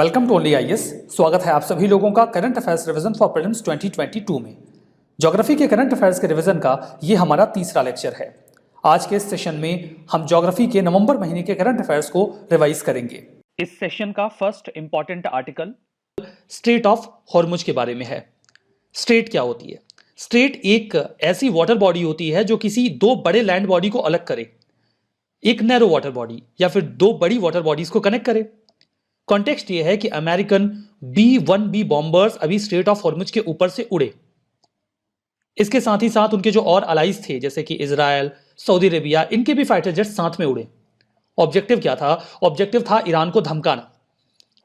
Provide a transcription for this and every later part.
Welcome to only IAS. स्वागत है आप सभी लोगों का current affairs revision for prelims 2022 में। ज्योग्राफी के करंट अफेयर्स के रिवीजन का ये हमारा तीसरा लेक्चर है। आज के इस सेशन में हम ज्योग्राफी के नवंबर महीने के करंट अफेयर्स को रिवाइज करेंगे। इस सेशन का first important article straight of Hormuz के बारे में है। स्ट्रेट क्या होती है? स्ट्रेट एक ऐसी वाटर बॉडी होती है जो किसी दो बड़े लैंड बॉडी को अलग करे, एक नैरो वाटर बॉडी या फिर दो बड़ी वाटर बॉडीज को कनेक्ट करे। कॉन्टेक्स्ट ये है कि अमेरिकन B-1B बॉम्बर्स अभी स्ट्रेट ऑफ हॉर्मुज के ऊपर से उड़े। इसके साथ ही साथ उनके जो और अलाइज थे जैसे कि इजराइल, सऊदी अरेबिया, इनके भी फाइटर जेट साथ में उड़े। ऑब्जेक्टिव क्या था? ऑब्जेक्टिव था ईरान को धमकाना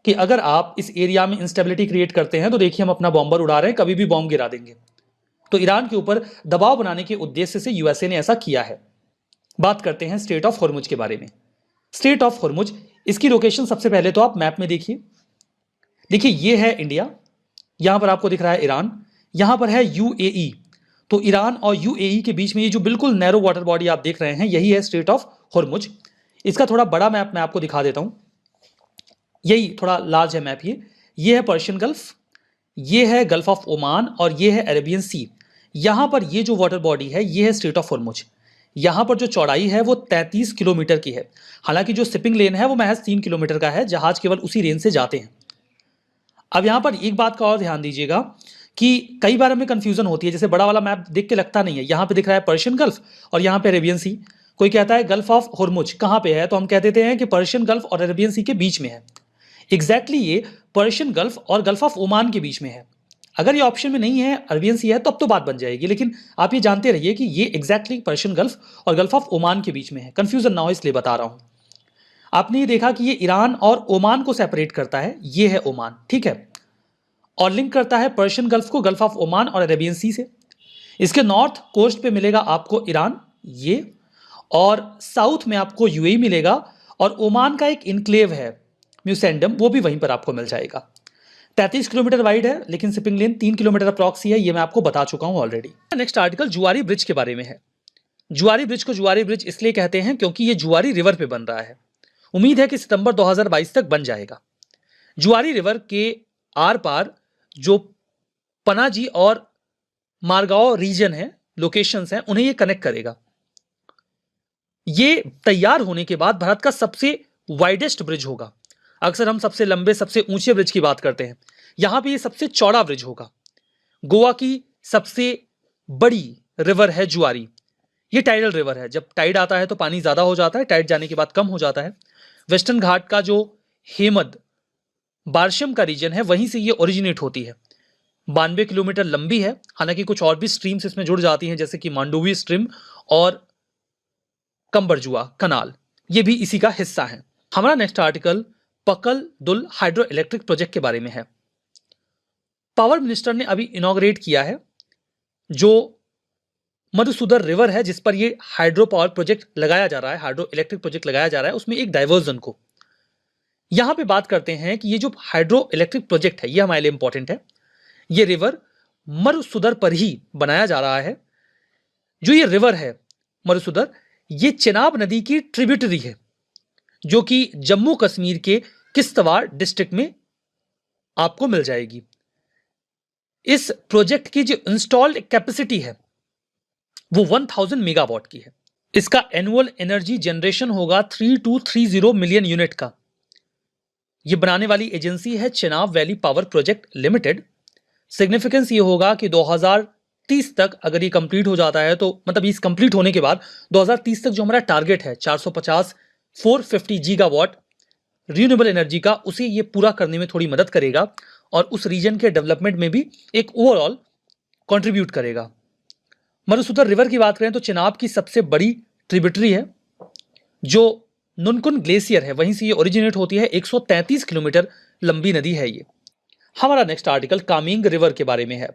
कि अगर आप इस एरिया में इंस्टेबिलिटी क्रिएट करते हैं तो देखिए हम अपना बॉम्बर उड़ा रहे हैं, कभी भी बॉम्ब गिरा देंगे। तो ईरान के ऊपर दबाव बनाने के उद्देश्य से यूएसए ने ऐसा किया है। बात करते हैं स्ट्रेट ऑफ हॉर्मुज के बारे में। स्ट्रेट ऑफ हॉर्मुज, इसकी लोकेशन सबसे पहले तो आप मैप में देखिए। देखिए ये है इंडिया, यहां पर आपको दिख रहा है ईरान, यहां पर है यूएई। तो ईरान और यूएई के बीच में ये जो बिल्कुल नैरो वाटर बॉडी आप देख रहे हैं, यही है स्ट्रेट ऑफ हॉर्मुज। इसका थोड़ा बड़ा मैप मैं आपको दिखा देता हूं। यही थोड़ा लार्ज है मैप। ये है पर्शियन गल्फ, ये है गल्फ ऑफ ओमान और ये है अरेबियन सी। यहां पर ये जो वाटर बॉडी है ये है स्ट्रेट ऑफ हॉर्मुज। यहां पर जो चौड़ाई है वो 33 किलोमीटर की है। हालांकि जो शिपिंग लेन है वो महज 3 किलोमीटर का है, जहाज केवल उसी रेंज से जाते हैं। अब यहां पर एक बात का और ध्यान दीजिएगा कि कई बार हमें कंफ्यूजन होती है, जैसे बड़ा वाला मैप देख के लगता नहीं है। यहां पे दिख रहा है पर्शियन गल्फ और यहां पे अरेबियन सी। कोई कहता है गल्फ ऑफ हॉर्मुज कहां पे है, तो हम कह देते हैं कि पर्शियन गल्फ और अरेबियन सी के बीच में है। एग्जैक्टली ये पर्शियन गल्फ और गल्फ ऑफ ओमान के बीच में है। अगर ये ऑप्शन में नहीं है, अरेबियन सी है, तो अब तो बात बन जाएगी। लेकिन आप ये जानते रहिए कि ये एग्जैक्टली पर्शियन गल्फ और गल्फ ऑफ ओमान के बीच में है। कंफ्यूजन ना हो इसलिए बता रहा हूं। आपने ये देखा कि ये ईरान और ओमान को सेपरेट करता है, ये है ओमान, ठीक है, और लिंक करता है पर्शियन गल्फ को गल्फ ऑफ ओमान और अरेबियन सी से। इसके नॉर्थ कोस्ट पे मिलेगा आपको ईरान, ये, और साउथ में आपको यूएई मिलेगा, और ओमान का एक इनक्लेव है म्यूसेंडम, वो भी वहीं पर आपको मिल जाएगा। 33 किलोमीटर वाइड है, लेकिन शिपिंग लेन 3 किलोमीटर अप्रॉक्सी है, ये मैं आपको बता चुका हूं ऑलरेडी। नेक्स्ट आर्टिकल जुआरी ब्रिज के बारे में है। जुआरी ब्रिज को जुआरी ब्रिज इसलिए कहते हैं क्योंकि ये जुआरी रिवर पे बन रहा है। उम्मीद है कि सितंबर 2022 तक बन जाएगा। जुआरी रिवर के आर पार जो पनाजी और मारगांव रीजन है, लोकेशंस हैं, उन्हें ये कनेक्ट करेगा। ये तैयार होने के बाद भारत का सबसे वाइडेस्ट ब्रिज होगा। अक्सर हम सबसे लंबे, सबसे ऊंचे ब्रिज की बात करते हैं, यहां पे ये सबसे चौड़ा ब्रिज होगा। गोवा की सबसे बड़ी रिवर है जुआरी। ये टाइडल रिवर है, जब टाइड आता है तो पानी ज्यादा हो जाता है, टाइड जाने के बाद कम हो जाता है। वेस्टर्न घाट का जो हेमद बारशम का रीजन है, वहीं से ये ओरिजिनेट होती है। 92 किलोमीटर लंबी है। हालांकि कुछ और भी स्ट्रीम्स इसमें जुड़ जाती हैं, जैसे कि मांडोवी स्ट्रीम और कंबरजुआ कनाल, ये भी इसी का हिस्सा है। हमारा नेक्स्ट आर्टिकल पकल दुल हाइड्रो इलेक्ट्रिक प्रोजेक्ट के बारे में है। पावर मिनिस्टर ने अभी इनॉग्रेट किया है जो मधुसूदन रिवर है, जिस पर ये हाइड्रो पावर प्रोजेक्ट लगाया जा रहा है, हाइड्रो इलेक्ट्रिक प्रोजेक्ट लगाया जा रहा है, उसमें एक डाइवर्जन को। यहां पे बात करते हैं कि ये जो हाइड्रो इलेक्ट्रिक प्रोजेक्ट है ये हमारे लिए इंपॉर्टेंट है। ये रिवर मरुसुदर पर ही बनाया जा रहा है। जो ये रिवर है मरुसुदर, ये चेनाब नदी की ट्रिब्यूटरी है, जो कि जम्मू कश्मीर के किश्तवाड़ डिस्ट्रिक्ट में आपको मिल जाएगी। इस प्रोजेक्ट की जो इंस्टॉल्ड कैपेसिटी है वो 1000 मेगावाट की है। इसका एनुअल एनर्जी जनरेशन होगा 3230 मिलियन यूनिट का। यह बनाने वाली एजेंसी है Chenab valley power project limited. Significance ये होगा कि 2030 तक अगर ये कंप्लीट हो जाता है, तो मतलब इस कंप्लीट होने के बाद 2030 तक जो हमारा टारगेट है 450 गीगावाट रिन्यूएबल एनर्जी का, उसे ये पूरा करने में थोड़ी मदद करेगा और उस रीजन के डेवलपमेंट में भी एक ओवरऑल कंट्रीब्यूट करेगा। मरुसुदर रिवर की बात करें तो चेनाब की सबसे बड़ी ट्रिब्यूटरी है, जो नुनकुन ग्लेशियर है, वहीं से ये ओरिजिनेट होती है। 133 किलोमीटर लंबी नदी है ये। हमारा नेक्स्ट आर्टिकल कामेंग रिवर के बारे में है।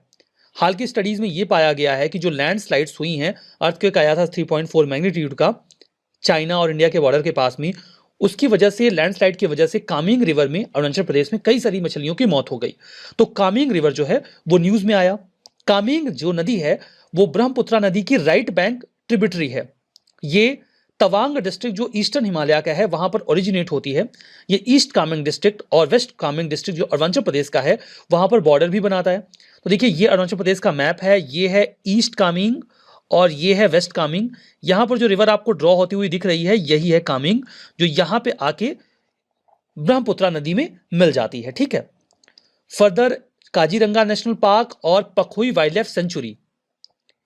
हाल की स्टडीज में यह पाया गया है कि जो लैंडस्लाइड्स हुई हैं, अर्थक्वेक आया था 3.4 मैग्नीट्यूड का चाइना और इंडिया के बॉर्डर के पास में, उसकी वजह से, लैंडस्लाइड की वजह से कामेंग रिवर में, अरुणाचल प्रदेश में कई सारी मछलियों की मौत हो गई। तो कामेंग रिवर जो है वो न्यूज में आया। कामेंग जो नदी है वो ब्रह्मपुत्रा नदी की राइट बैंक ट्रिब्यूटरी है। ये तवांग डिस्ट्रिक्ट जो ईस्टर्न हिमालय का है वहां पर ओरिजिनेट होती है। ये ईस्ट कामेंग डिस्ट्रिक्ट और वेस्ट कामेंग डिस्ट्रिक्ट जो अरुणाचल प्रदेश का है वहां पर बॉर्डर भी बनाता है। तो देखिए ये अरुणाचल प्रदेश का मैप है, ये है ईस्ट कामेंग और ये है वेस्ट कामेंग। यहां पर जो रिवर आपको ड्रॉ होती हुई दिख रही है यही है कामेंग, जो यहां पे आके ब्रह्मपुत्रा नदी में मिल जाती है। ठीक है, फर्दर काजीरंगा नेशनल पार्क और पखोई वाइल्ड लाइफ सेंचुरी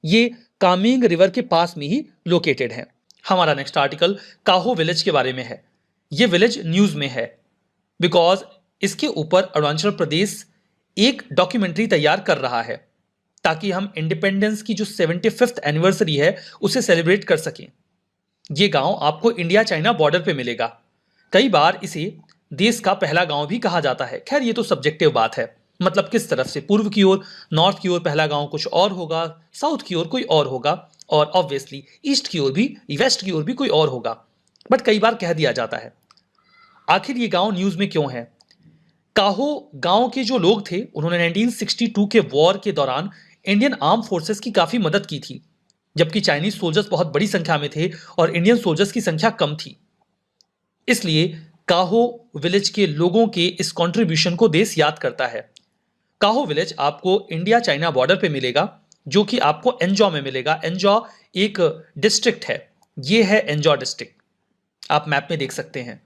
ये कामेंग रिवर के पास में ही लोकेटेड है। हमारा नेक्स्ट आर्टिकल काहो विलेज के बारे में है। ये विलेज न्यूज में है बिकॉज इसके ऊपर अरुणाचल प्रदेश एक डॉक्यूमेंट्री तैयार कर रहा है ताकि हम इंडिपेंडेंस की जो 75th एनिवर्सरी है उसे सेलिब्रेट कर सकें। ये गांव आपको इंडिया चाइना बॉर्डर पे मिलेगा। कई बार इसे देश का पहला गांव भी कहा जाता है। खैर ये तो सब्जेक्टिव बात है, मतलब किस तरफ से, पूर्व की ओर, नॉर्थ की ओर पहला गांव कुछ और होगा, साउथ की ओर कोई और होगा, और ऑब्वियसली ईस्ट की ओर भी, वेस्ट की ओर भी कोई और होगा, बट कई बार कह दिया जाता है। आखिर ये गांव न्यूज में क्यों है? काहो गांव के जो लोग थे उन्होंने 1962 के वॉर के दौरान इंडियन आर्म फोर्सेस की काफी मदद की थी, जबकि चाइनीज सोल्जर्स बहुत बड़ी संख्या में थे और इंडियन सोल्जर्स की संख्या कम थी। इसलिए काहो विलेज के लोगों के इस कंट्रीब्यूशन को देश याद करता है। काहो विलेज आपको इंडिया चाइना बॉर्डर पे मिलेगा, जो कि आपको एंजॉ में मिलेगा। एंजॉ एक डिस्ट्रिक्ट है, ये है एंजॉ डिस्ट्रिक्ट, आप मैप में देख सकते हैं।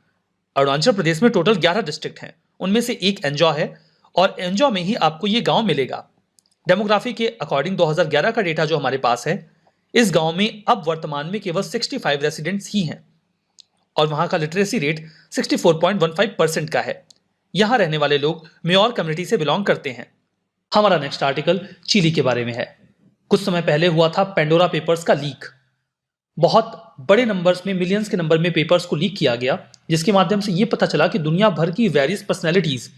अरुणाचल प्रदेश में टोटल 11 डिस्ट्रिक्ट हैं, उनमें से एक एंजॉ है और एंजॉ में ही आपको ये गांव मिलेगा। डेमोग्राफी के अकॉर्डिंग 2011 का डेटा जो हमारे पास है, इस गांव में अब वर्तमान में केवल 65 रेसिडेंट्स ही हैं और वहां का लिटरेसी रेट 64.15% का है। यहां रहने वाले लोग मेयोर कम्युनिटी से बिलोंग करते हैं। हमारा नेक्स्ट आर्टिकल चिली के बारे में है। कुछ समय पहले हुआ था पेंडोरा पेपर्स का लीक। बहुत बड़े नंबर्स में, मिलियंस के नंबर में पेपर्स को लीक किया गया, जिसके माध्यम से यह पता चला कि दुनिया भर की वेरियस पर्सनैलिटीज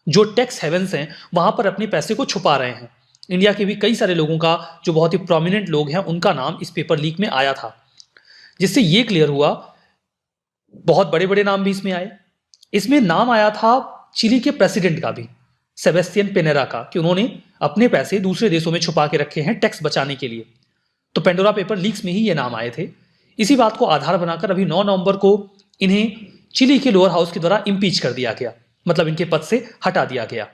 जो टैक्स हेवंस हैं वहां पर अपने पैसे को छुपा रहे हैं। इंडिया के भी कई सारे लोगों का, जो बहुत ही प्रोमिनेंट लोग हैं, उनका नाम इस पेपर लीक में आया था, जिससे यह क्लियर हुआ, बहुत बड़े बड़े नाम भी इसमें आए। इसमें नाम आया था चिली के प्रेसिडेंट का भी, सेबेस्टियन पिनेरा का, कि उन्होंने अपने पैसे दूसरे देशों में छुपा के रखे हैं टैक्स बचाने के लिए। तो पेंडोरा पेपर लीक्स में ही ये नाम आए थे। इसी बात को आधार बनाकर अभी 9 नवंबर को इन्हें चिली के लोअर हाउस के द्वारा इम्पीच कर दिया गया, मतलब इनके पद से हटा दिया गया।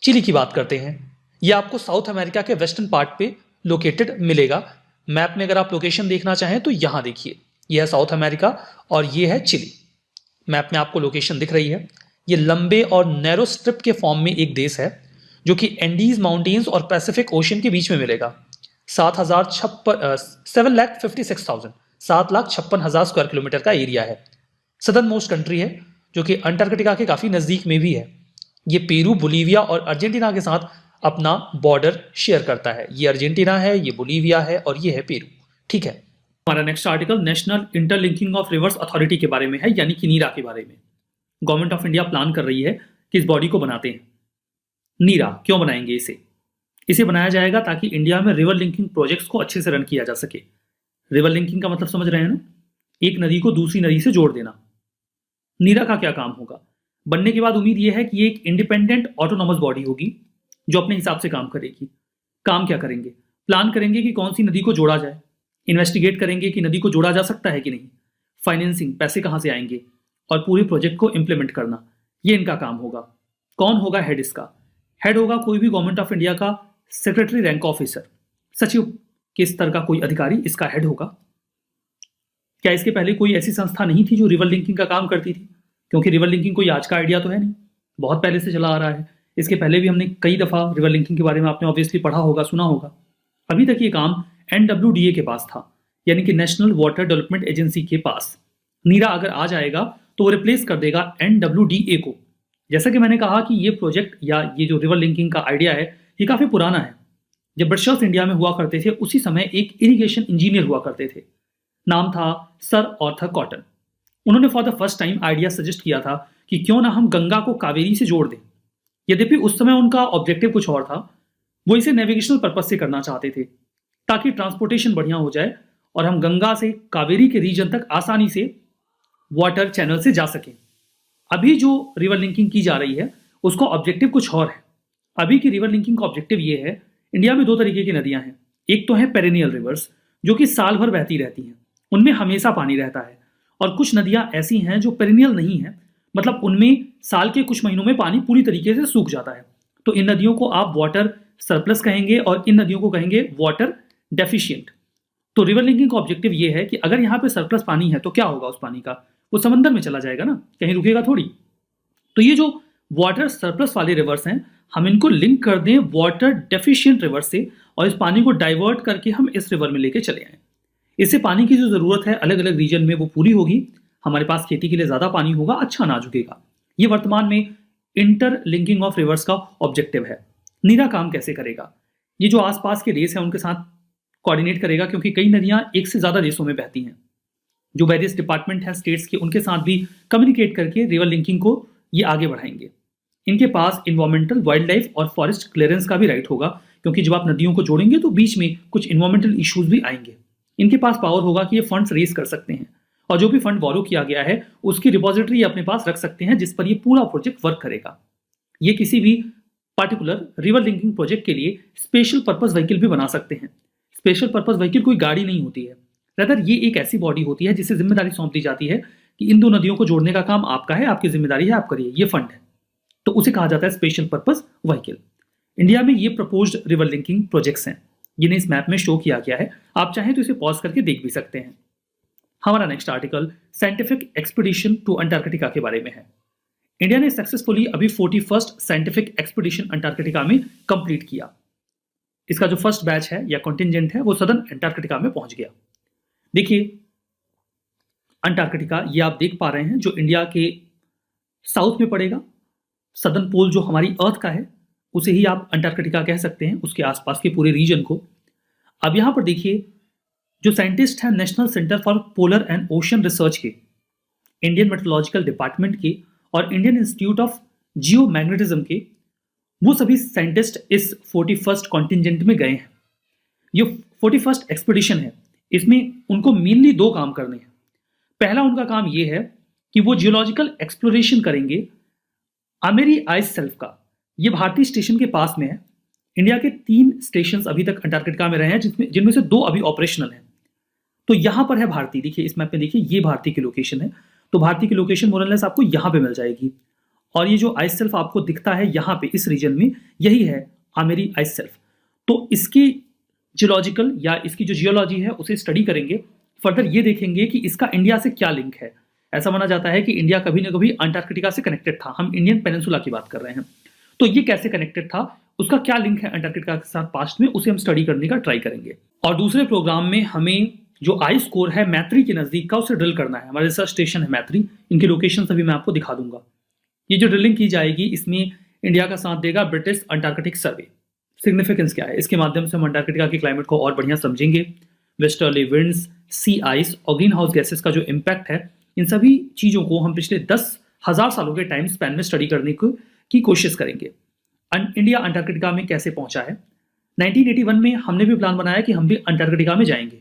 चिली की बात करते हैं। यह आपको साउथ अमेरिका के वेस्टर्न पार्ट पे लोकेटेड मिलेगा। मैप में अगर आप लोकेशन देखना चाहें तो यहां देखिए, यह है साउथ अमेरिका और यह है चिली। मैप में आपको लोकेशन दिख रही है। यह लंबे और नैरो स्ट्रिप के फॉर्म में एक देश है जो कि एंडीज माउंटेन्स और पैसिफिक ओशन के बीच में मिलेगा। 7,56,000 स्क्वायर किलोमीटर का एरिया है। सदर्न मोस्ट कंट्री है जो कि अंटार्कटिका के काफी नजदीक में भी है। ये पेरू, बोलीविया और अर्जेंटीना के साथ अपना बॉर्डर शेयर करता है। ये अर्जेंटीना है, ये बोलीविया है और ये है पेरू। ठीक है, हमारा next article national interlinking of reverse authority के बारे में है, यानी कि नीरा के बारे में। गवर्नमेंट ऑफ इंडिया प्लान कर रही है कि इस बॉडी को बनाते हैं। नीरा क्यों बनाएंगे इसे बनाया जाएगा ताकि इंडिया में रिवर लिंकिंग प्रोजेक्ट्स को अच्छे से रन किया जा सके। रिवर लिंकिंग का मतलब समझ रहे हैं ना, एक नदी को दूसरी नदी से जोड़ देना। नीरा का क्या काम होगा? बनने के बाद उम्मीद यह है कि ये एक इंडिपेंडेंट ऑटोनॉमस बॉडी होगी जो अपने हिसाब से काम करेगी। काम क्या करेंगे? प्लान करेंगे कि कौन सी नदी को जोड़ा जाए, इन्वेस्टिगेट करेंगे कि नदी को जोड़ा जा सकता है कि नहीं, फाइनेंसिंग, पैसे कहाँ से आएंगे, और पूरे प्रोजेक्ट को इंप्लीमेंट करना, ये इनका काम होगा। कौन होगा हेड इसका? हेड होगा कोई भी गवर्नमेंट ऑफ इंडिया का सेक्रेटरी रैंक ऑफिसर, सचिव के स्तर का कोई अधिकारी इसका हेड होगा। क्या इसके पहले कोई ऐसी संस्था नहीं थी जो रिवर लिंकिंग का काम करती थी? क्योंकि रिवर लिंकिंग कोई आज का आइडिया तो है नहीं, बहुत पहले से चला आ रहा है। इसके पहले भी हमने कई दफ़ा रिवर लिंकिंग के बारे में आपने ऑब्वियसली पढ़ा होगा, सुना होगा। अभी तक ये काम NWDA के पास था, यानी कि नेशनल वाटर डेवलपमेंट एजेंसी के पास। नीरा अगर आ जाएगा तो वो रिप्लेस कर देगा NWDA को। जैसा कि मैंने कहा कि ये प्रोजेक्ट या ये जो रिवर लिंकिंग का आइडिया है ये काफ़ी पुराना है। जब ब्रिटिशर्स इंडिया में हुआ करते थे उसी समय एक इरिगेशन इंजीनियर हुआ करते थे, नाम था सर आर्थर कॉटन। उन्होंने for the first time idea suggest किया था कि क्यों ना हम गंगा को कावेरी से जोड़ दें। यद्यपि उस समय उनका ऑब्जेक्टिव कुछ और था, वो इसे नेविगेशनल पर्पज से करना चाहते थे ताकि ट्रांसपोर्टेशन बढ़िया हो जाए और हम गंगा से कावेरी के रीजन तक आसानी से वाटर चैनल से जा सकें। अभी जो रिवर लिंकिंग की जा रही है उसका ऑब्जेक्टिव कुछ और है। अभी की रिवर लिंकिंग का ऑब्जेक्टिव ये है, इंडिया में 2 तरीके की नदियां हैं। एक तो है पेरेनियल रिवर्स जो कि साल भर बहती रहती हैं, उनमें हमेशा पानी रहता है। और कुछ नदियां ऐसी हैं जो पेरिनियल नहीं है, मतलब उनमें साल के कुछ महीनों में पानी पूरी तरीके से सूख जाता है। तो इन नदियों को आप वाटर सरप्लस कहेंगे और इन नदियों को कहेंगे वाटर डेफिशिएंट। तो रिवर लिंकिंग का ऑब्जेक्टिव ये है कि अगर यहाँ पे सरप्लस पानी है तो क्या होगा उस पानी का, वो समंदर में चला जाएगा ना, कहीं रुकेगा थोड़ी। तो ये जो वाटर सरप्लस वाले रिवर्स हैं, हम इनको लिंक कर दें वाटर डेफिशिएंट रिवर से और इस पानी को डाइवर्ट करके हम इस रिवर में लेके चले आए। इससे पानी की जो जरूरत है अलग अलग रीजन में वो पूरी होगी, हमारे पास खेती के लिए ज्यादा पानी होगा, अच्छा अनाज उगेगा। ये वर्तमान में इंटर लिंकिंग ऑफ रिवर्स का ऑब्जेक्टिव है। नीरा काम कैसे करेगा? ये जो आसपास के देश हैं उनके साथ कोऑर्डिनेट करेगा, क्योंकि कई नदियां एक से ज्यादा देशों में बहती हैं। जो वेरियस डिपार्टमेंट है स्टेट्स के, उनके साथ भी कम्युनिकेट करके रिवर लिंकिंग को ये आगे बढ़ाएंगे। इनके पास इन्वायरमेंटल, वाइल्ड लाइफ और फॉरेस्ट क्लियरेंस का भी राइट होगा, क्योंकि जब आप नदियों को जोड़ेंगे तो बीच में कुछ इन्वायरमेंटल इश्यूज भी आएंगे। इनके पास पावर होगा कि ये फंड्स रेज कर सकते हैं और जो भी फंड बोरो किया गया है उसकी रिपोजिटरी अपने पास रख सकते हैं, जिस पर ये पूरा प्रोजेक्ट वर्क करेगा। ये किसी भी पर्टिकुलर रिवर लिंकिंग प्रोजेक्ट के लिए स्पेशल पर्पस व्हीकल भी बना सकते हैं। स्पेशल पर्पस व्हीकल कोई गाड़ी नहीं होती है, रदर ये एक ऐसी बॉडी होती है जिसे जिम्मेदारी सौंप दी जाती है कि इन दो नदियों को जोड़ने का काम आपका है, आपकी जिम्मेदारी है, आप करिए, ये फंड है। तो उसे कहा जाता है स्पेशल पर्पस व्हीकल। इंडिया में ये प्रपोज्ड रिवर लिंकिंग प्रोजेक्ट्स हैं जिन्हें इस मैप में शो किया गया है। आप चाहें तो इसे पॉज करके देख भी सकते हैं। हमारा next article scientific expedition to Antarctica के बारे में है। इंडिया ने सक्सेसफुली अभी 41st साइंटिफिक एक्सपीडिशन अंटार्कटिका में कंप्लीट किया। इसका जो फर्स्ट बैच है या कॉन्टिजेंट है वो सदर्न अंटार्कटिका में पहुंच गया। देखिए अंटार्कटिका ये आप देख पा रहे हैं जो इंडिया के साउथ में पड़ेगा। सदर्न पोल जो हमारी अर्थ का है उसे ही आप अंटार्कटिका कह सकते हैं, उसके आसपास के पूरे रीजन को। अब यहां पर देखिए जो साइंटिस्ट हैं national centre for polar and ocean research के, इंडियन मेट्रोलॉजिकल डिपार्टमेंट के और Indian institute of geo magnetism के, वो सभी साइंटिस्ट इस 41st कॉन्टिजेंट में गए हैं। ये 41st एक्सपीडिशन है, इसमें उनको मेनली दो काम करने हैं। पहला उनका काम यह है कि वो जियोलॉजिकल एक्सप्लोरेशन करेंगे अमेरी आइस सेल्फ का। ये भारतीय स्टेशन के पास में है। इंडिया के 3 स्टेशन अभी तक अंटार्कटिका में रहे हैं, जिनमें से 2 अभी ऑपरेशनल हैं। तो यहां पर है भारती, देखिए इस मैप में देखिए ये भारती की लोकेशन है। तो भारती की लोकेशन मोरलेस आपको यहां पे मिल जाएगी और ये जो आइस सेल्फ आपको दिखता है यहां पे इस रीजन में, यही है अमेरी आइस सेल्फ। तो इसकी जियोलॉजिकल या इसकी जो जियोलॉजी है उसे स्टडी करेंगे। फर्दर ये देखेंगे कि इसका इंडिया से क्या लिंक है। ऐसा माना जाता है कि इंडिया कभी ना कभी अंटार्कटिका से कनेक्टेड था। हम इंडियन पेनिनसुला की बात कर रहे हैं, तो ये कैसे कनेक्टेड था, उसका क्या लिंक है अंटार्कटिका के साथ पास्ट में, उसे हम स्टडी करने का ट्राई करेंगे। और दूसरे प्रोग्राम में हमें जो आइस कोर है मैत्री के नजदीक का उसे ड्रिल करना है। हमारा रिसर्च स्टेशन है मैत्री, इनकी लोकेशन अभी मैं आपको दिखा दूंगा। ये जो ड्रिलिंग की जाएगी इसमें इंडिया का साथ देगा ब्रिटिश अंटार्कटिक सर्वे। सिग्निफिकेंस क्या है, इसके माध्यम से हम अंटार्कटिका के क्लाइमेट को और बढ़िया समझेंगे। वेस्टर्ली विंड्स, सी आइस और ग्रीन हाउस गैसेस का जो इम्पैक्ट है, इन सभी चीजों को हम पिछले 10,000 सालों के टाइम स्पैन में स्टडी करने की कोशिश करेंगे। इंडिया अंटार्कटिका में कैसे पहुंचा है। 1981 में हमने भी प्लान बनाया कि हम भी अंटार्कटिका में जाएंगे।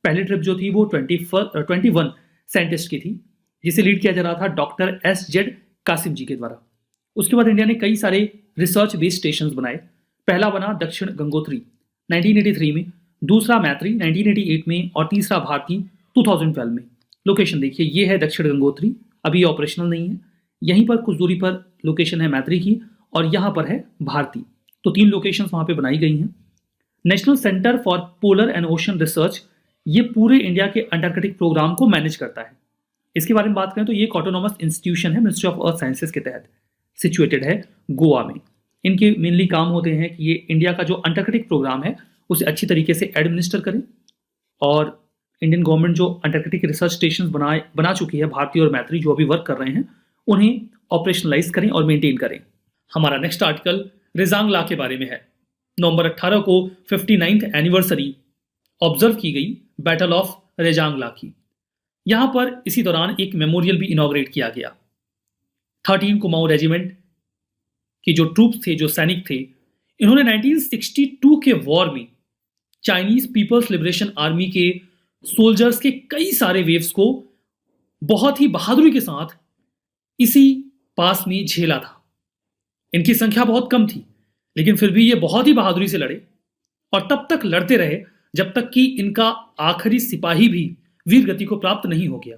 पहली ट्रिप जो थी वो 21 साइंटिस्ट की थी, जिसे लीड किया जा रहा था डॉक्टर एस.जेड. कासिम जी के द्वारा। उसके बाद इंडिया ने कई सारे रिसर्च बेस्ड स्टेशन बनाए। पहला बना दक्षिण गंगोत्री 1983 में, दूसरा मैत्री 1988 में और तीसरा भारती 2012 में। लोकेशन देखिए ये है दक्षिण गंगोत्री, अभी ये ऑपरेशनल नहीं है। यहीं पर कुछ दूरी पर लोकेशन है मैत्री की और यहाँ पर है भारती। तो 3 लोकेशंस वहाँ पे बनाई गई हैं। National centre for polar and ocean research ये पूरे इंडिया के अंटार्कटिक प्रोग्राम को मैनेज करता है। इसके बारे में बात करें तो ये एक ऑटोनॉमस इंस्टीट्यूशन है मिनिस्ट्री ऑफ अर्थ साइंसेज के तहत, सिचुएटेड है गोवा में। इनके मेनली काम होते हैं कि ये इंडिया का जो अंटार्कटिक प्रोग्राम है उसे अच्छी तरीके से एडमिनिस्टर करें और इंडियन गवर्नमेंट जो अंटार्कटिक रिसर्च स्टेशन बना चुकी है भारती और मैत्री जो अभी वर्क कर रहे हैं, उन्हें ऑपरेशनलाइज करें और मेंटेन करें। हमारा नेक्स्ट आर्टिकल रेजांग ला के बारे में है। नवंबर 18 को 59th एनिवर्सरी ऑब्जर्व की गई बैटल ऑफ रेजांग ला की। यहां पर इसी दौरान एक मेमोरियल भी इनॉग्रेट किया गया। 13 कुमाऊं रेजिमेंट की जो ट्रूप्स थे, जो सैनिक थे, इन्होंने 1962 के वॉर में चाइनीज पीपल्स लिबरेशन आर्मी के सोल्जर्स के कई सारे वेव्स को बहुत ही बहादुरी के साथ इसी पास में झेला था। इनकी संख्या बहुत कम थी, लेकिन फिर भी ये बहुत ही बहादुरी से लड़े और तब तक लड़ते रहे जब तक कि इनका आखिरी सिपाही भी वीर गति को प्राप्त नहीं हो गया।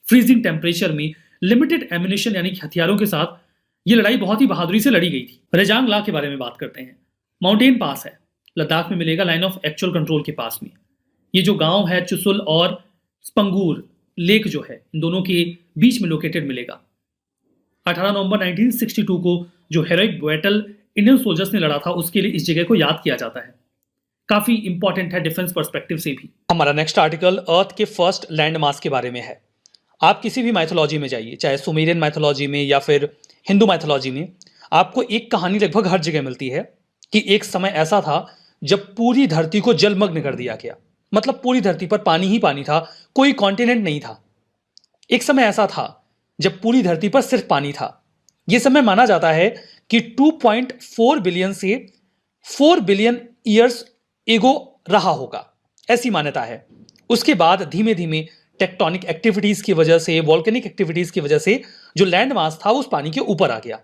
फ्रीजिंग टेम्परेचर में लिमिटेड एम्यूनिशन यानी कि हथियारों के साथ ये लड़ाई बहुत ही बहादुरी से लड़ी गई थी। रेजांग ला के बारे में बात करते हैं। माउंटेन पास है, लद्दाख में मिलेगा, लाइन ऑफ एक्चुअल कंट्रोल के पास में। ये जो गांव है चुसुल और स्पंगूर लेक जो है, इन दोनों के बीच में लोकेटेड मिलेगा। 18 नवंबर 1962 को जो हेरोइक बैटल इंडियन सोल्जर्स ने लड़ा था, उसके लिए इस जगह को याद किया जाता है। काफी इंपॉर्टेंट है डिफेंस पर्सपेक्टिव से भी। हमारा नेक्स्ट आर्टिकल अर्थ के फर्स्ट लैंड मास के बारे में है। आप किसी भी माइथोलॉजी में जाइए, चाहे सुमेरियन माइथोलॉजी में या फिर हिंदू माइथोलॉजी में, आपको एक कहानी लगभग हर जगह मिलती है कि एक समय ऐसा था जब पूरी धरती को जलमग्न कर दिया गया। मतलब पूरी धरती पर पानी ही पानी था, कोई कॉन्टिनेंट नहीं था। एक समय ऐसा था जब पूरी धरती पर सिर्फ पानी था। यह समय माना जाता है कि 2.4 बिलियन से 4 बिलियन ईयर्स एगो रहा होगा, ऐसी मान्यता है। उसके बाद धीमे धीमे टेक्टोनिक एक्टिविटीज की वजह से, वॉल्केनिक एक्टिविटीज की वजह से जो लैंड मास था उस पानी के ऊपर आ गया।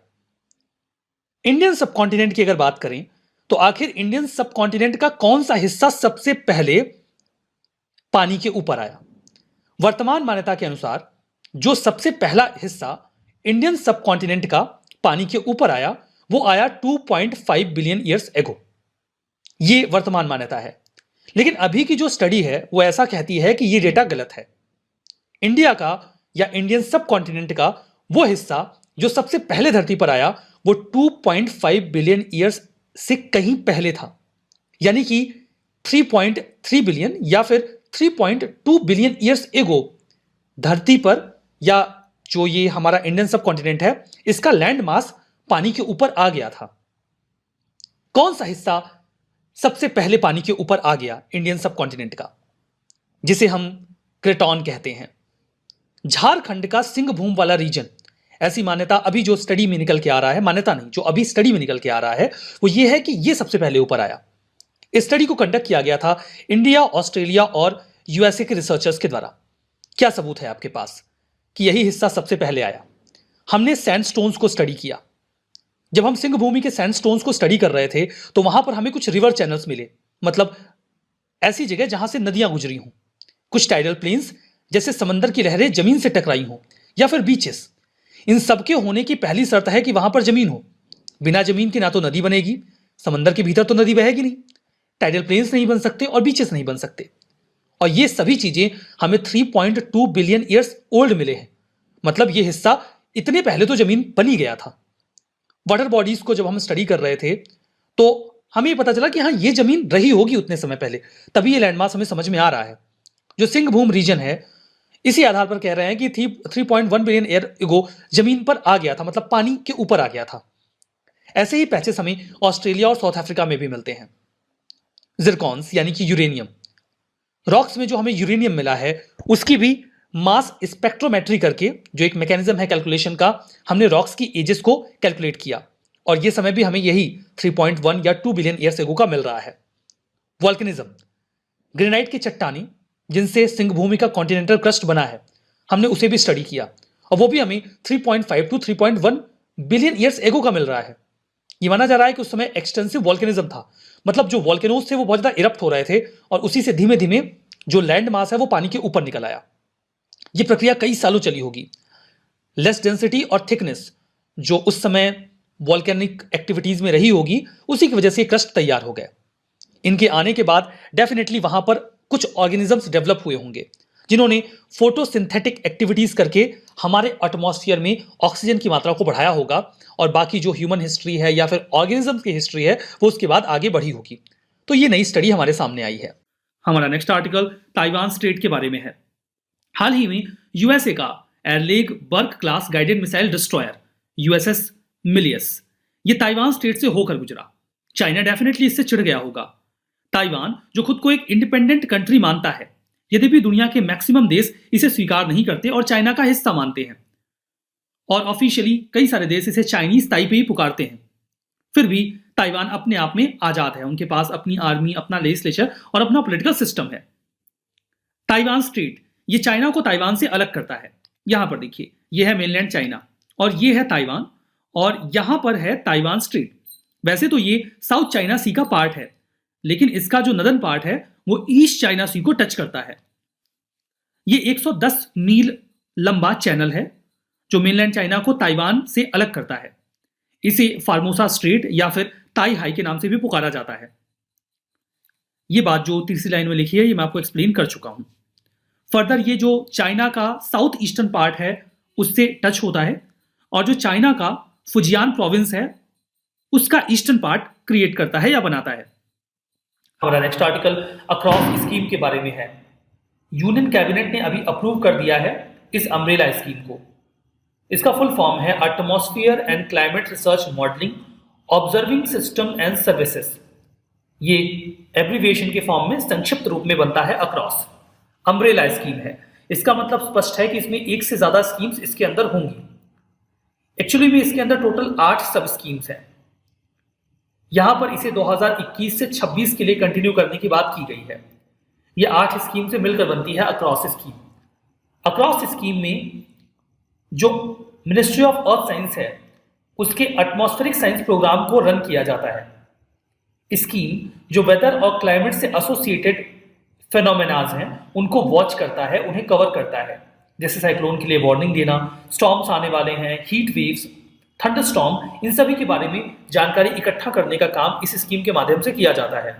इंडियन सबकॉन्टिनेंट की अगर बात करें तो आखिर इंडियन सबकॉन्टिनेंट का कौन सा हिस्सा सबसे पहले पानी के ऊपर आया? वर्तमान मान्यता के अनुसार जो सबसे पहला हिस्सा इंडियन सबकॉन्टिनेंट का पानी के ऊपर आया वो आया 2.5 बिलियन ईयर्स एगो। ये वर्तमान मान्यता है। लेकिन अभी की जो स्टडी है वो ऐसा कहती है कि ये डेटा गलत है। इंडिया का या इंडियन सबकॉन्टिनेंट का वो हिस्सा जो सबसे पहले धरती पर आया वो 2.5 बिलियन ईयर्स से कहीं पहले था, यानी कि 3.3 बिलियन या फिर 3.2 बिलियन ईयर्स एगो धरती पर, या जो ये हमारा इंडियन सबकॉन्टिनेंट है, इसका लैंड मास पानी के ऊपर आ गया था। कौन सा हिस्सा सबसे पहले पानी के ऊपर आ गया इंडियन सबकॉन्टिनेंट का, जिसे हम क्रेटॉन कहते हैं? झारखंड का सिंहभूम वाला रीजन। ऐसी मान्यता अभी जो स्टडी में निकल के आ रहा है, मान्यता नहीं, जो अभी स्टडी में निकल के आ रहा है वो ये है कि ये सबसे पहले ऊपर आया। इस स्टडी को कंडक्ट किया गया था इंडिया, ऑस्ट्रेलिया और यूएसए के रिसर्चर्स के द्वारा। क्या सबूत है आपके पास कि यही हिस्सा सबसे पहले आया? हमने सैंडस्टोन्स को स्टडी किया। जब हम सिंह भूमि के सैंडस्टोन्स को स्टडी कर रहे थे तो वहां पर हमें कुछ रिवर चैनल्स मिले, मतलब ऐसी जगह जहां से नदियां गुजरी हों, कुछ टाइडल प्लेन्स जैसे समंदर की लहरें जमीन से टकराई हों, या फिर बीचेस। इन सबके होने की पहली शर्त है कि वहां पर जमीन हो। बिना जमीन के ना तो नदी बनेगी, समंदर के भीतर तो नदी बहेगी नहीं, टाइडल प्लेन्स नहीं बन सकते और बीचेस नहीं बन सकते। और ये सभी चीजें हमें 3.2 बिलियन ईयर्स ओल्ड मिले हैं। मतलब ये हिस्सा इतने पहले तो जमीन बनी गया था। वाटर बॉडीज को जब हम स्टडी कर रहे थे तो हमें पता चला कि हाँ, ये जमीन रही होगी उतने समय पहले, तभी ये लैंडमास हमें समझ में आ रहा है। जो सिंहभूम रीजन है, इसी आधार पर कह रहे हैं कि 3.1 बिलियन ईयर एगो जमीन पर आ गया था, मतलब पानी के ऊपर आ गया था। ऐसे ही पैचेस हमें ऑस्ट्रेलिया और साउथ अफ्रीका में भी मिलते हैं। जिरकॉन्स यानी कि यूरेनियम, रॉक्स में जो हमें यूरेनियम मिला है उसकी भी मास स्पेक्ट्रोमेट्री करके, जो एक मैकेनिज्म है कैलकुलेशन का, हमने रॉक्स की एजेस को कैलकुलेट किया और ये समय भी हमें यही 3.1 या 2 बिलियन ईयर्स एगो का मिल रहा है। वॉल्केनिज्म, ग्रेनाइट की चट्टानी जिनसे सिंहभूमि का कॉन्टिनेंटल क्रस्ट बना है, हमने उसे भी स्टडी किया और वो भी हमें 3.5 टू 3.1 बिलियन ईयर्स एगो का मिल रहा है। ये माना जा रहा है कि उस समय एक्सटेंसिव वॉल्केनिज्म था, मतलब जो वॉल्केनोज थे वो बहुत ज्यादा इरप्ट हो रहे थे और उसी से धीमे धीमे जो लैंड मास है वो पानी के ऊपर निकल आया। ये प्रक्रिया कई सालों चली होगी। लेस डेंसिटी और थिकनेस जो उस समय वॉल्केनिक एक्टिविटीज में रही होगी, उसी की वजह से क्रस्ट तैयार हो गए। इनके आने के बाद डेफिनेटली वहां पर कुछ ऑर्गेनिजम्स डेवलप हुए होंगे जिन्होंने फोटोसिंथेटिक एक्टिविटीज करके हमारे एटमॉस्फेयर में ऑक्सीजन की मात्रा को बढ़ाया होगा और बाकी जो ह्यूमन हिस्ट्री है या फिर ऑर्गेनिजम्स की हिस्ट्री है वो उसके बाद आगे बढ़ी होगी। तो ये नई स्टडी हमारे सामने आई है। हमारा नेक्स्ट आर्टिकल ताइवान स्ट्रेट के बारे में है। हाल ही में यूएसए का Arleigh Burke class guided missile destroyer USS Milius, ये ताइवान स्ट्रेट से होकर गुजरा। चाइना डेफिनेटली इससे चिढ़ गया होगा। ताइवान जो खुद को एक इंडिपेंडेंट कंट्री मानता है, यद्यपि दुनिया के मैक्सिमम देश इसे स्वीकार नहीं करते और चाइना का हिस्सा मानते हैं, और ऑफिशियली कई सारे देश इसे चाइनीज ताइपे पुकारते हैं, फिर भी ताइवान अपने आप में आजाद है। उनके पास अपनी आर्मी, अपना लेजिस्लेचर और अपना पॉलिटिकल सिस्टम है। ताइवान स्ट्रेट ये चाइना को ताइवान से अलग करता है। यहां पर देखिए, यह है मेनलैंड चाइना और यह है ताइवान, और यहां पर है ताइवान स्ट्रेट। वैसे तो ये साउथ चाइना सी का पार्ट है, लेकिन इसका जो नदर्न पार्ट है वो ईस्ट चाइना सी को टच करता है। ये 110 मील लंबा चैनल है जो मेनलैंड चाइना को ताइवान से अलग करता है। इसे फार्मोसा स्ट्रेट या फिर ताई हाई के नाम से भी पुकारा जाता है। ये बात जो तीसरी लाइन में लिखी है ये मैं आपको एक्सप्लेन कर चुका हूं। फर्दर ये जो चाइना का साउथ ईस्टर्न पार्ट है उससे टच होता है और जो चाइना का फुजियान प्रोविंस है उसका ईस्टर्न पार्ट क्रिएट करता है या बनाता है। हमारा नेक्स्ट आर्टिकल अक्रॉस स्कीम के बारे में है। यूनियन कैबिनेट ने अभी अप्रूव कर दिया है इस अम्ब्रेला स्कीम को। इसका फुल फॉर्म है atmosphere and climate research modelling observing system and services. ये एब्रिविएशन के फॉर्म में संक्षिप्त रूप में बनता है अक्रॉस। अम्ब्रेला स्कीम है, इसका मतलब स्पष्ट है कि इसमें एक से ज्यादा स्कीम्स इसके अंदर होंगी। एक्चुअली में इसके अंदर टोटल 8 सब स्कीम्स हैं। यहां पर इसे 2021 से 26 के लिए कंटिन्यू करने की बात की गई है। ये 8 स्कीम से मिलकर बनती है अक्रॉस स्कीम। अक्रॉस स्कीम में जो मिनिस्ट्री ऑफ अर्थ साइंस है उसके एटमॉस्फेरिक साइंस प्रोग्राम को रन किया जाता है। स्कीम जो वेदर और क्लाइमेट से एसोसिएटेड फेनोमेनाज हैं उनको वॉच करता है, उन्हें कवर करता है। जैसे साइक्लोन के लिए वार्निंग देना, स्टॉर्म्स आने वाले हैं, हीट वेव्स, थंडरस्टॉर्म, इन सभी के बारे में जानकारी इकट्ठा करने का काम इस स्कीम के माध्यम से किया जाता है।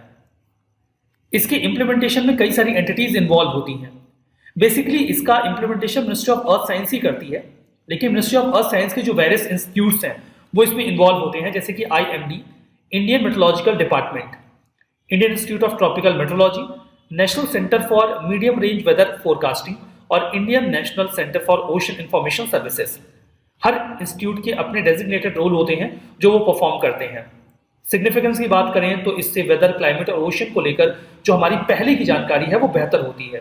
इसके इंप्लीमेंटेशन में कई सारी एंटिटीज इन्वॉल्व होती हैं। बेसिकली इसका implementation ministry of earth science ही करती है, लेकिन मिनिस्ट्री ऑफ अर्थ साइंस के जो वेरियस इंस्टीट्यूट्स हैं वो इसमें इन्वॉल्व होते हैं, जैसे कि IMD, Indian meteorological department, Indian institute of tropical meteorology, national centre for medium range weather forecasting और Indian national centre for ocean information services. हर इंस्टीट्यूट के अपने डेजिग्नेटेड रोल होते हैं जो वो परफॉर्म करते हैं। सिग्निफिकेंस की बात करें तो इससे वेदर, क्लाइमेट और ओशन को लेकर जो हमारी पहले की जानकारी है वो बेहतर होती है।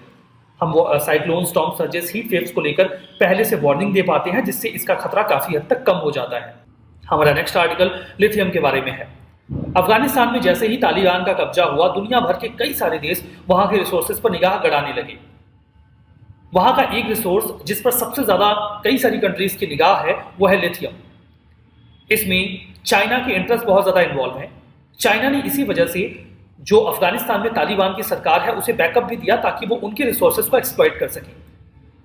हम वो cyclone, storm surges, heat waves को लेकर पहले से वार्निंग दे पाते हैं, जिससे इसका खतरा काफी हद तक कम हो जाता है। हमारा नेक्स्ट आर्टिकल लिथियम के बारे में है। अफगानिस्तान में जैसे ही तालिबान का कब्जा हुआ, दुनिया भर के कई सारे देश वहां के रिसोर्सेज पर निगाह गड़ाने लगे। वहां का एक रिसोर्स जिस पर सबसे ज्यादा कई सारी कंट्रीज की निगाह है वो है लिथियम। इसमें चाइना के इंटरेस्ट बहुत ज्यादा इन्वॉल्व है। चाइना ने इसी वजह से जो अफगानिस्तान में तालिबान की सरकार है उसे बैकअप भी दिया ताकि वो उनके रिसोर्सेज को एक्सप्लॉइट कर सके।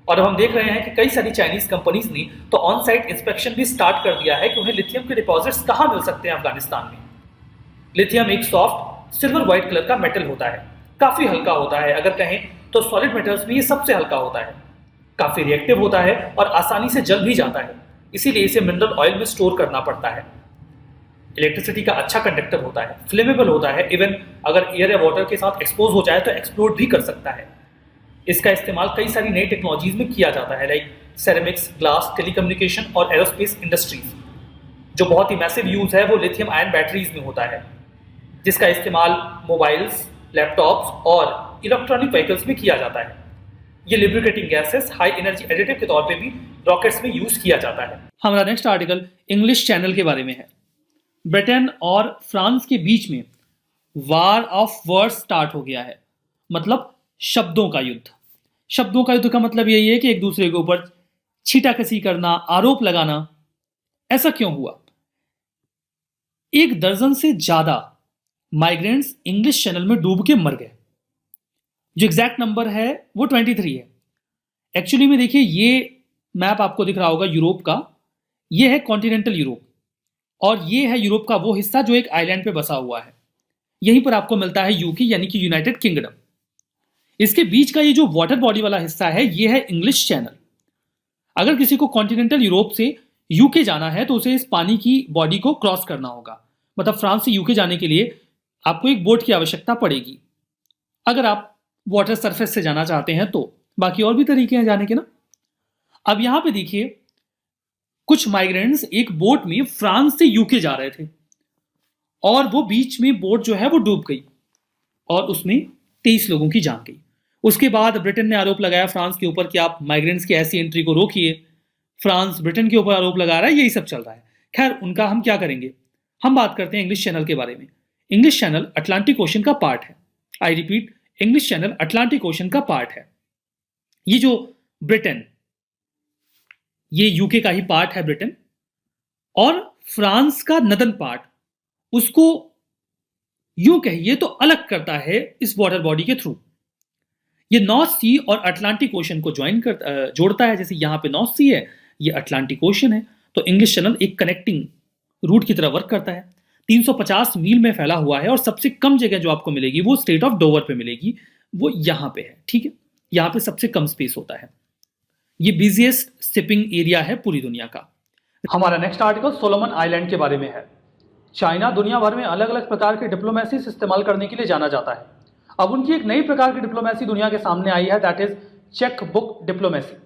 और अब हम देख रहे हैं कि कई सारी चाइनीज कंपनीज ने तो ऑन साइट इंस्पेक्शन भी स्टार्ट कर दिया है कि उन्हें लिथियम के डिपॉजिट्स कहाँ मिल सकते हैं अफगानिस्तान में। लिथियम एक सॉफ्ट सिल्वर व्हाइट कलर का मेटल होता है, काफी हल्का होता है। अगर कहें तो सॉलिड मेटल्स में ये सबसे हल्का होता है, काफी रिएक्टिव होता है और आसानी से जल भी जाता है, इसीलिए इसे मिनरल ऑयल में स्टोर करना पड़ता है। इलेक्ट्रिसिटी का अच्छा कंडक्टर होता है, फ्लेमेबल होता है, इवन अगर एयर या वाटर के साथ एक्सपोज हो जाए तो एक्सप्लोड भी कर सकता है। इसका इस्तेमाल कई सारी नई टेक्नोलॉजीज में किया जाता है, लाइक सेरेमिक्स, ग्लास, टेलीकम्युनिकेशन और एरोस्पेस इंडस्ट्रीज। जो बहुत ही मैसिव यूज है वो लिथियम आयन बैटरीज में होता है, जिसका इस्तेमाल मोबाइल्स, लैपटॉप्स और इलेक्ट्रॉनिक व्हीकल्स में किया जाता है। ये lubricating gases high energy additive के तौर पे भी रॉकेट्स में यूज किया जाता है। हमारा नेक्स्ट आर्टिकल इंग्लिश चैनल के बारे में है। ब्रिटेन और फ्रांस के बीच में वार ऑफ वर्ड्स स्टार्ट हो गया है, मतलब शब्दों का युद्ध। शब्दों का युद्ध का मतलब यही है कि एक दूसरे के ऊपर छीटाकसी करना, आरोप लगाना। ऐसा क्यों हुआ? 1 दर्जन से ज्यादा माइग्रेंट्स इंग्लिश चैनल में डूब के मर गए। जो एग्जैक्ट नंबर है वो 23 है। एक्चुअली में देखिए, ये मैप आपको दिख रहा होगा यूरोप का, ये है कॉन्टिनेंटल यूरोप और ये है यूरोप का वो हिस्सा जो एक आइलैंड पे बसा हुआ है। यहीं पर आपको मिलता है यूके यानी कि यूनाइटेड किंगडम। इसके बीच का ये जो वाटर बॉडी वाला हिस्सा है ये है इंग्लिश चैनल। अगर किसी को कॉन्टिनेंटल यूरोप से यूके जाना है तो उसे इस पानी की बॉडी को क्रॉस करना होगा। मतलब फ्रांस से यूके जाने के लिए आपको एक बोट की आवश्यकता पड़ेगी, अगर आप वाटर सरफेस से जाना चाहते हैं तो। बाकी और भी तरीके हैं जाने के ना। अब यहां पे देखिए, कुछ माइग्रेंट्स एक बोट में फ्रांस से यूके जा रहे थे और वो बीच में बोट जो है वो डूब गई और उसमें 23 लोगों की जान गई। उसके बाद ब्रिटेन ने आरोप लगाया फ्रांस के ऊपर कि आप माइग्रेंट्स की ऐसी एंट्री को रोकिए। फ्रांस ब्रिटेन के ऊपर आरोप लगा रहा है, यही सब चल रहा है। खैर, उनका हम क्या करेंगे। हम बात करते हैं इंग्लिश चैनल के बारे में। इंग्लिश चैनल अटलांटिक ओशन का पार्ट है। I repeat, English channel Atlantic ocean का पार्ट है। ये जो ब्रिटेन, ये यूके का ही पार्ट है ब्रिटेन, और फ्रांस का नदन पार्ट उसको यूं कहिए तो अलग करता है इस वाटर बॉडी के थ्रू। ये नॉर्थ सी और अटलांटिक ओशन को जोड़ता है। जैसे यहाँ पे नॉर्थ सी है, ये अटलांटिक ओशन है, तो इंग्लिश चैनल एक कनेक्टिंग रूट की तरह वर्क करता है। 350 मील में फैला हुआ है और सबसे कम जगह जो आपको मिलेगी वो स्ट्रेट ऑफ डोवर पे मिलेगी, वो यहाँ पे है। ठीक है, यहाँ पे सबसे कम स्पेस होता है। ये बिजिएस्ट शिपिंग एरिया है पूरी दुनिया का। हमारा नेक्स्ट आर्टिकल सोलोमन आइलैंड के बारे में है। चाइना दुनिया भर में अलग अलग प्रकार के डिप्लोमेसी इस्तेमाल करने के लिए जाना जाता है। अब उनकी एक नई प्रकार की डिप्लोमेसी दुनिया के सामने आई है, that is cheque book diplomacy.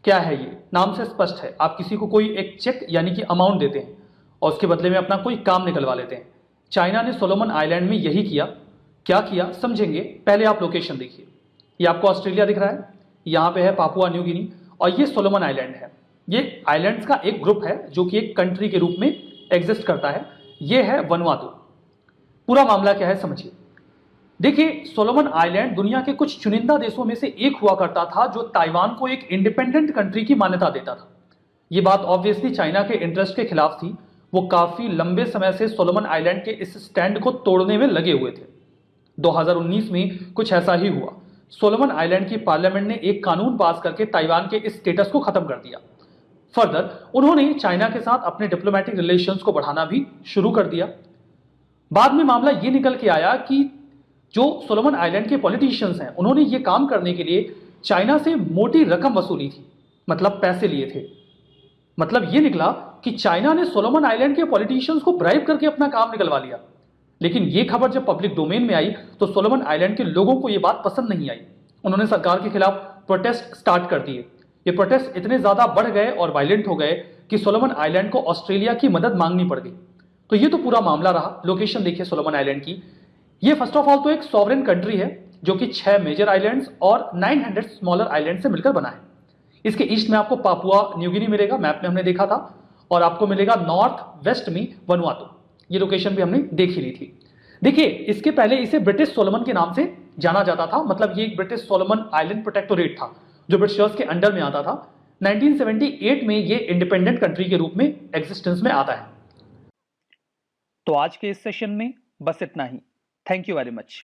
क्या है ये? नाम से स्पष्ट है, आप किसी को कोई एक चेक यानी कि अमाउंट देते हैं और उसके बदले में अपना कोई काम निकलवा लेते हैं। चाइना ने सोलोमन आइलैंड में यही किया। क्या किया समझेंगे, पहले आप लोकेशन देखिए। ये आपको ऑस्ट्रेलिया दिख रहा है, यहाँ पे है पापुआ न्यू गिनी और ये सोलोमन आइलैंड है। ये आइलैंड्स का एक ग्रुप है जो कि एक कंट्री के रूप में एग्जिस्ट करता है। ये है वनुआतू। पूरा मामला क्या है समझिए। देखिए, सोलोमन आइलैंड दुनिया के कुछ चुनिंदा देशों में से एक हुआ करता था जो ताइवान को एक इंडिपेंडेंट कंट्री की मान्यता देता था। यह बात ऑब्वियसली चाइना के इंटरेस्ट के खिलाफ थी। वो काफी लंबे समय से सोलोमन आइलैंड के इस स्टैंड को तोड़ने में लगे हुए थे। 2019 में कुछ ऐसा ही हुआ। सोलोमन आइलैंड की पार्लियामेंट ने एक कानून पास करके ताइवान के इस स्टेटस को खत्म कर दिया। फर्दर उन्होंने चाइना के साथ अपने डिप्लोमेटिक रिलेशंस को बढ़ाना भी शुरू कर दिया। बाद में मामला ये निकल के आया कि जो सोलोमन आइलैंड के पॉलिटिशियंस हैं, उन्होंने ये काम करने के लिए चाइना से मोटी रकम वसूली थी, मतलब पैसे लिए थे। मतलब ये निकला कि चाइना ने सोलोमन आइलैंड के पॉलिटिशियंस को ब्राइब करके अपना काम निकलवा लिया। लेकिन ये खबर जब पब्लिक डोमेन में आई तो सोलोमन आइलैंड के लोगों को ये बात पसंद नहीं आई। उन्होंने सरकार के खिलाफ प्रोटेस्ट स्टार्ट कर दिए। ये प्रोटेस्ट इतने ज्यादा बढ़ गए और वायलेंट हो गए कि सोलोमन आइलैंड को ऑस्ट्रेलिया की मदद मांगनी पड़ गई। तो ये तो पूरा मामला रहा। लोकेशन देखिए सोलोमन आइलैंड की। ये फर्स्ट ऑफ ऑल तो एक सॉवरेन कंट्री है जो कि 6 मेजर आइलैंड्स और 900 स्मॉलर आइलैंड से मिलकर बना है। इसके ईस्ट में आपको पापुआ न्यू गिनी मिलेगा, मैप में हमने देखा था, और आपको मिलेगा नॉर्थ वेस्ट में वनुआतू। ये लोकेशन भी हमने देख ही ली थी। देखिए, इसके पहले इसे ब्रिटिश सोलोमन के नाम से जाना जाता था। मतलब ये एक ब्रिटिश सोलोमन आइलैंड प्रोटेक्टोरेट था जो ब्रिटिशर्स के अंडर में आता था। 1978 में ये इंडिपेंडेंट कंट्री के रूप में एग्जिस्टेंस में आता है। तो आज के इस सेशन में बस इतना ही। Thank you very much.